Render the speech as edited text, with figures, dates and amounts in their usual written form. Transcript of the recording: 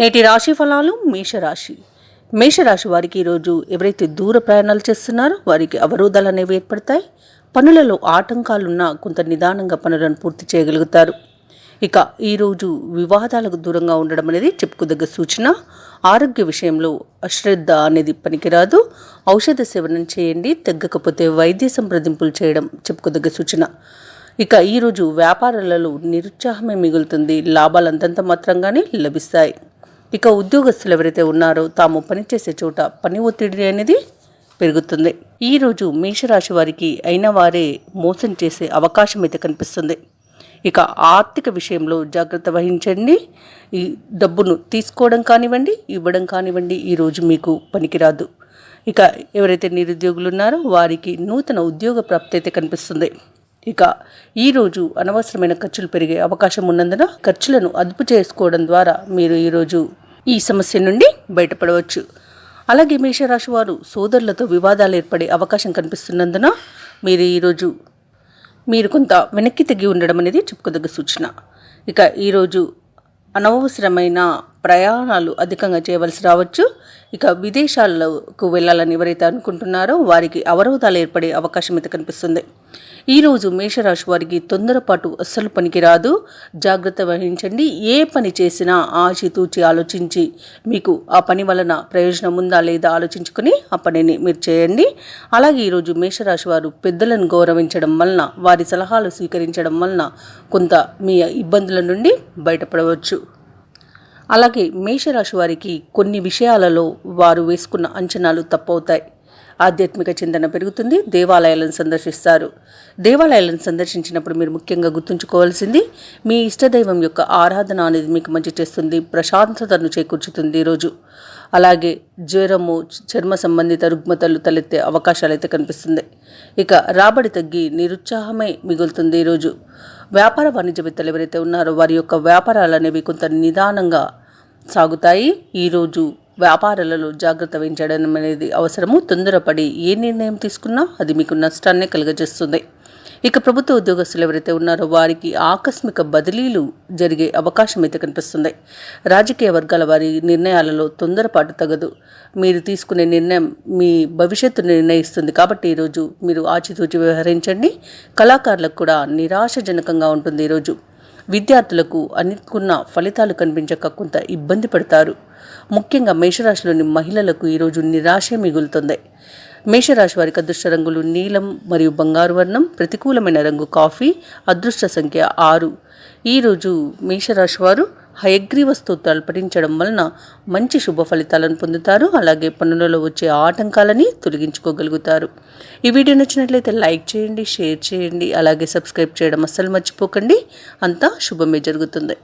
నేటి రాశి ఫలాలు మేషరాశి వారికి ఈరోజు ఎవరైతే దూర ప్రయాణాలు చేస్తున్నారో వారికి అవరోధాలు అనేవి ఏర్పడతాయి. పనులలో ఆటంకాలున్నా కొంత నిదానంగా పనులను పూర్తి చేయగలుగుతారు. ఇక ఈరోజు వివాదాలకు దూరంగా ఉండడం అనేది చెప్పుకోదగ్గ సూచన. ఆరోగ్య విషయంలో అశ్రద్ధ అనేది పనికిరాదు. ఔషధ సేవనం చేయండి, తగ్గకపోతే వైద్య సంప్రదింపులు చేయడం చెప్పుకోదగ్గ సూచన. ఇక ఈరోజు వ్యాపారాలలో నిరుత్సాహమే మిగులుతుంది. లాభాలు అంతంత మాత్రంగానే లభిస్తాయి. ఇక ఉద్యోగస్తులు ఎవరైతే ఉన్నారో తాము పనిచేసే చోట పని ఒత్తిడి అనేది పెరుగుతుంది. ఈరోజు మేషరాశి వారికి అయిన వారే మోసం చేసే అవకాశం అయితే కనిపిస్తుంది. ఇక ఆర్థిక విషయంలో జాగ్రత్త వహించండి. ఈ డబ్బును తీసుకోవడం కానివ్వండి, ఇవ్వడం కానివ్వండి ఈరోజు మీకు పనికిరాదు. ఇక ఎవరైతే నిరుద్యోగులు ఉన్నారో వారికి నూతన ఉద్యోగ ప్రాప్తి అయితే కనిపిస్తుంది. ఇక ఈరోజు అనవసరమైన ఖర్చులు పెరిగే అవకాశం ఉన్నందున ఖర్చులను అదుపు చేసుకోవడం ద్వారా మీరు ఈరోజు ఈ సమస్య నుండి బయటపడవచ్చు. అలాగే మేషరాశి వారు సోదరులతో వివాదాలు ఏర్పడే అవకాశం కనిపిస్తున్నందున మీరు కొంత వెనక్కి తగ్గి ఉండడం అనేది చెప్పుకోదగ్గ సూచన. ఇక ఈరోజు అనవసరమైన ప్రయాణాలు అధికంగా చేయవలసి రావచ్చు. ఇక విదేశాలకు వెళ్ళాలని ఎవరైతే అనుకుంటున్నారో వారికి అవరోధాలు ఏర్పడే అవకాశం అయితే కనిపిస్తుంది. ఈరోజు మేషరాశి వారికి తొందరపాటు అస్సలు పనికిరాదు. జాగ్రత్త వహించండి. ఏ పని చేసినా ఆచితూచి ఆలోచించి మీకు ఆ పని వలన ప్రయోజనం ఉందా లేదా ఆలోచించుకుని ఆ పనిని మీరు చేయండి. అలాగే ఈరోజు మేషరాశి వారు పెద్దలను గౌరవించడం వలన, వారి సలహాలు స్వీకరించడం వలన కొంత మీ ఇబ్బందుల నుండి బయటపడవచ్చు. అలాగే మేషరాశి వారికి కొన్ని విషయాలలో వారు వేసుకున్న అంచనాలు తప్పవుతాయి. ఆధ్యాత్మిక చింతన పెరుగుతుంది. దేవాలయాలను సందర్శిస్తారు. దేవాలయాలను సందర్శించినప్పుడు మీరు ముఖ్యంగా గుర్తుంచుకోవాల్సింది మీ ఇష్టదైవం యొక్క ఆరాధన అనేది మీకు మంచి చేస్తుంది, ప్రశాంతతను చేకూర్చుతుంది ఈరోజు. అలాగే జ్వరము, చర్మ సంబంధిత రుగ్మతలు తలెత్తే అవకాశాలు అయితే కనిపిస్తుంది. ఇక రాబడి తగ్గి నిరుత్సాహమే మిగులుతుంది ఈరోజు. వ్యాపార వాణిజ్యవేత్తలు ఎవరైతే ఉన్నారో వారి యొక్క వ్యాపారాలు అనేవి కొంత నిదానంగా సాగుతాయి. ఈరోజు వ్యాపారాలలో జాగ్రత్త వహించడం అనేది అవసరము. తొందరపడి ఏ నిర్ణయం తీసుకున్నా అది మీకు నష్టాన్నే కలుగజేస్తుంది. ఇక ప్రభుత్వ ఉద్యోగస్తులు ఎవరైతే ఉన్నారో వారికి ఆకస్మిక బదిలీలు జరిగే అవకాశం అయితే కనిపిస్తుంది. రాజకీయ వర్గాల వారి నిర్ణయాలలో తొందరపాటు తగదు. మీరు తీసుకునే నిర్ణయం మీ భవిష్యత్తు నిర్ణయిస్తుంది. కాబట్టి ఈరోజు మీరు ఆచితూచి వ్యవహరించండి. కళాకారులకు కూడా నిరాశజనకంగా ఉంటుంది ఈరోజు. విద్యార్థులకు అనుకున్న ఫలితాలు కనిపించక కొంత ఇబ్బంది పడతారు. ముఖ్యంగా మేషరాశిలోని మహిళలకు ఈరోజు నిరాశే మిగులుతుంది. మేషరాశి వారికి అదృష్ట రంగులు నీలం మరియు బంగారు వర్ణం, ప్రతికూలమైన రంగు కాఫీ, అదృష్ట సంఖ్య 6. ఈరోజు మేషరాశి వారు హయగ్రీవ స్తోత్రాలు పఠించడం వలన మంచి శుభ ఫలితాలను పొందుతారు. అలాగే పనులలో వచ్చే ఆటంకాలని తొలగించుకోగలుగుతారు. ఈ వీడియో నచ్చినట్లయితే లైక్ చేయండి, షేర్ చేయండి, అలాగే సబ్స్క్రైబ్ చేయడం అస్సలు మర్చిపోకండి. అంతా శుభమే జరుగుతుంది.